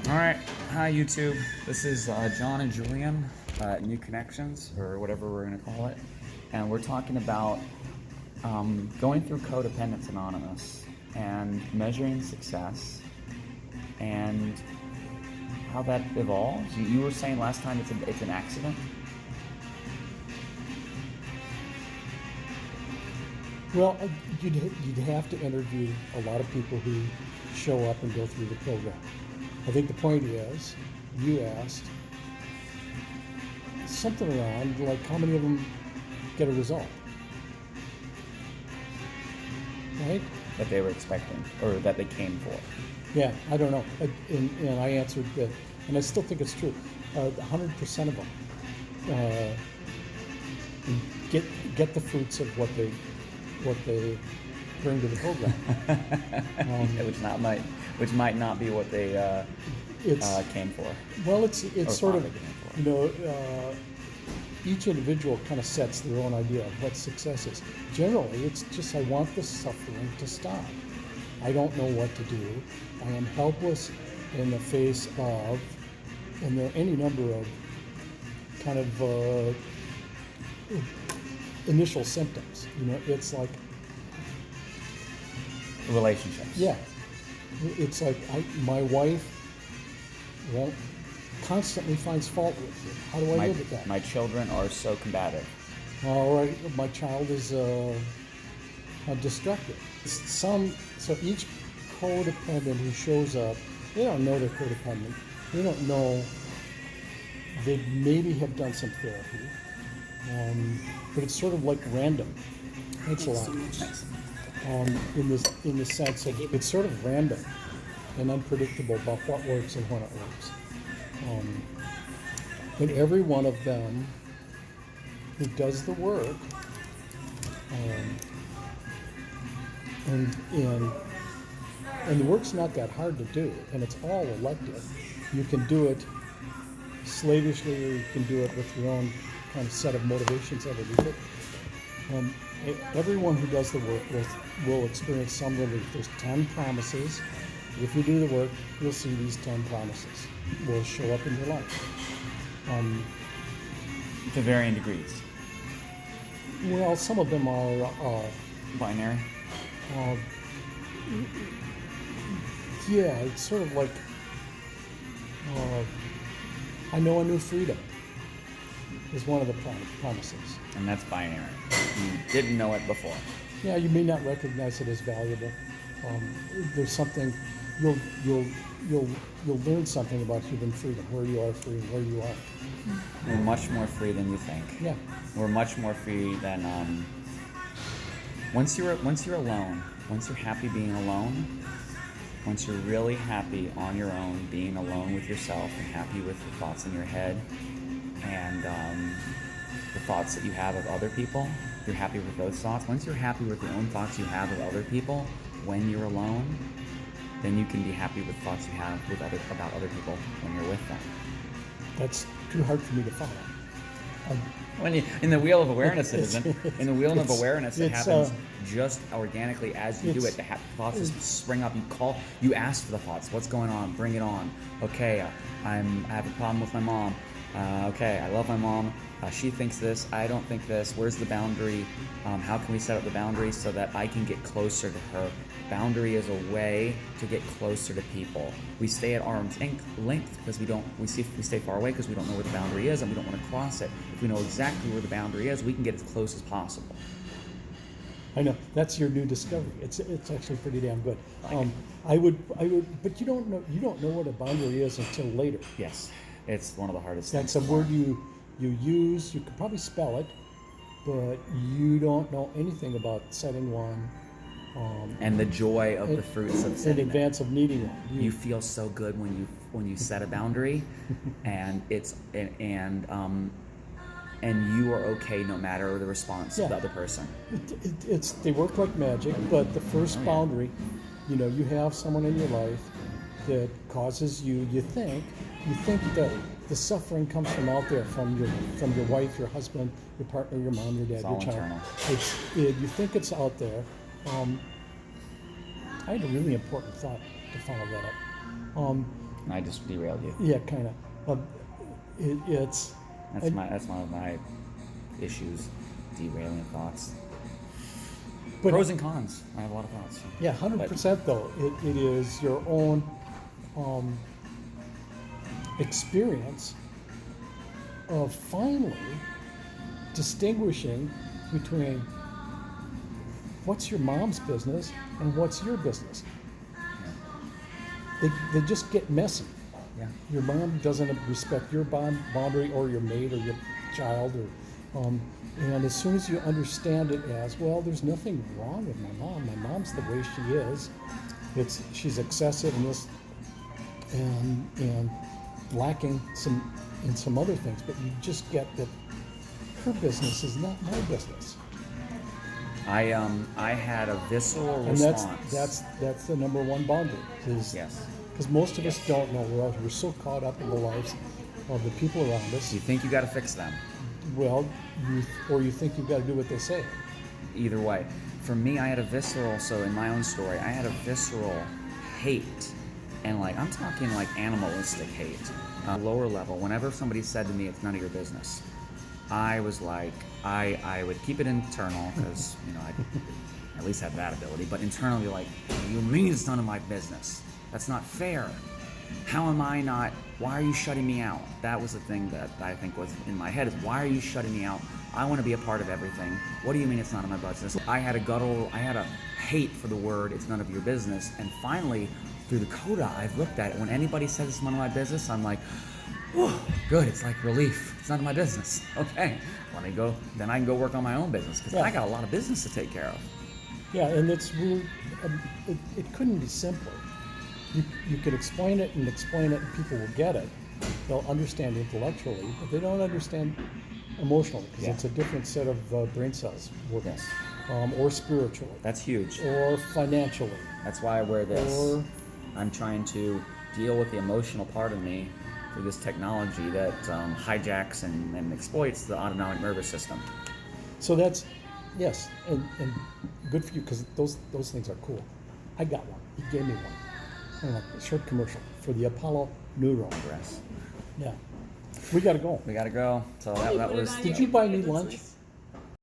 All right, hi YouTube. This is John and Julian at New Connections, or whatever we're going to call it, and we're talking about going through Codependence Anonymous and measuring success and how that evolves. You were saying last time it's an accident. Well, you'd have to interview a lot of people who show up and go through the program. I think the point is, you asked something around like how many of them get a result, right? That they were expecting, or that they came for. Yeah, I don't know. And I answered that, and I still think it's true. 100% of them get the fruits of what they bring to the program. Which might not be what they came for. Well, it's sort of, for. you know, each individual kind of sets their own idea of what success is. Generally, it's just, I want the suffering to stop. I don't know what to do. I am helpless in the face of, and there are any number of kind of initial symptoms. You know, it's like Relationships. Yeah, it's like my wife constantly finds fault with you. How do I live with that? My children are so combative. All right, my child is destructive. So each codependent who shows up, they don't know they're codependent. They don't know. They maybe have done some therapy, but it's sort of like random. Thanks a lot. Thanks. In the sense of it's sort of random and unpredictable about what works and when it works. But every one of them who does the work, and the work's not that hard to do, and it's all elective. You can do it slavishly, or you can do it with your own kind of set of motivations underneath it. Everyone who does the work will experience some relief. There's 10 promises. If you do the work, you'll see these 10 promises will show up in your life. To varying degrees. Well, some of them are Binary. Yeah, it's sort of like I know a new freedom is one of the promises. And that's binary. You didn't know it before. Yeah, you may not recognize it as valuable. There's something you'll learn something about human freedom, where you are free and where you are. We're much more free than you think. Yeah. We're much more free than once you're alone, once you're happy being alone, once you're really happy on your own, being alone with yourself and happy with the thoughts in your head and the thoughts that you have of other people, you're happy with those thoughts. Once you're happy with the own thoughts you have of other people when you're alone, then you can be happy with thoughts you have about other people when you're with them. That's too hard for me to follow. In the wheel of awareness, it isn't. In the wheel of awareness, it happens just organically as you do it. The thoughts just spring up. You ask for the thoughts. What's going on? Bring it on. Okay, I have a problem with my mom. Okay, I love my mom. She thinks this. I don't think this. Where's the boundary? How can we set up the boundary so that I can get closer to her? Boundary is a way to get closer to people. We stay at arm's length because we stay far away because we don't know where the boundary is and we don't want to cross it. If we know exactly where the boundary is, we can get as close as possible. I know, that's your new discovery. It's actually pretty damn good. I would, but you don't know what a boundary is until later. Yes, it's one of the hardest That's things. a word you use. You could probably spell it, but you don't know anything about setting one. And the joy of the fruits of setting in advance of needing one. You feel so good when you set a boundary, and and you are okay no matter the response of the other person. They work like magic, but the first boundary, you have someone in your life that causes you think that the suffering comes from out there, from your wife, your husband, your partner, your mom, your dad, your child. You think it's out there. I had a really important thought to follow that up. I just derailed you. Yeah, kind of. It's That's one of my issues, derailing thoughts. but Pros and cons. I have a lot of thoughts. yeah, 100% though. It is your own experience of finally distinguishing between what's your mom's business and what's your business. They just get messy. Yeah. Your mom doesn't respect your boundary or your mate or your child, and as soon as you understand it as, well, there's nothing wrong with my mom. My mom's the way she is. She's excessive in this and lacking in some other things, but you just get that her business is not my business. I had a visceral And response. that's the number one boundary. Yes. Because most of us don't know. We're so caught up in the lives of the people around us. You think you got to fix them. Well, you think you've got to do what they say. Either way. For me, I had a visceral, so in my own story, I had a visceral hate. And like, I'm talking like animalistic hate. Lower level, whenever somebody said to me, it's none of your business, I was like, I would keep it internal because, I at least have that ability, but internally like, you mean it's none of my business? That's not fair. How am I not, why are you shutting me out? That was the thing that I think was in my head is, why are you shutting me out? I want to be a part of everything. What do you mean it's none of my business? I had a hate for the word, it's none of your business. And finally, through the CoDA, I've looked at it. When anybody says it's none of my business, I'm like, oh, good, it's like relief. It's none of my business. Okay, let me go, then I can go work on my own business because I got a lot of business to take care of. Yeah, and it's really, it couldn't be simpler. You could explain it, and people will get it. They'll understand intellectually, but they don't understand emotionally because it's a different set of brain cells working, or spiritually. That's huge. Or financially. That's why I wear this. Or I'm trying to deal with the emotional part of me through this technology that hijacks and exploits the autonomic nervous system. so that's yes, and good for you because those things are cool. I got one. He gave me one. A short commercial for the Apollo Neuron. Progress. Yeah, we got to go. We gotta go. So that was. Did you buy me lunch?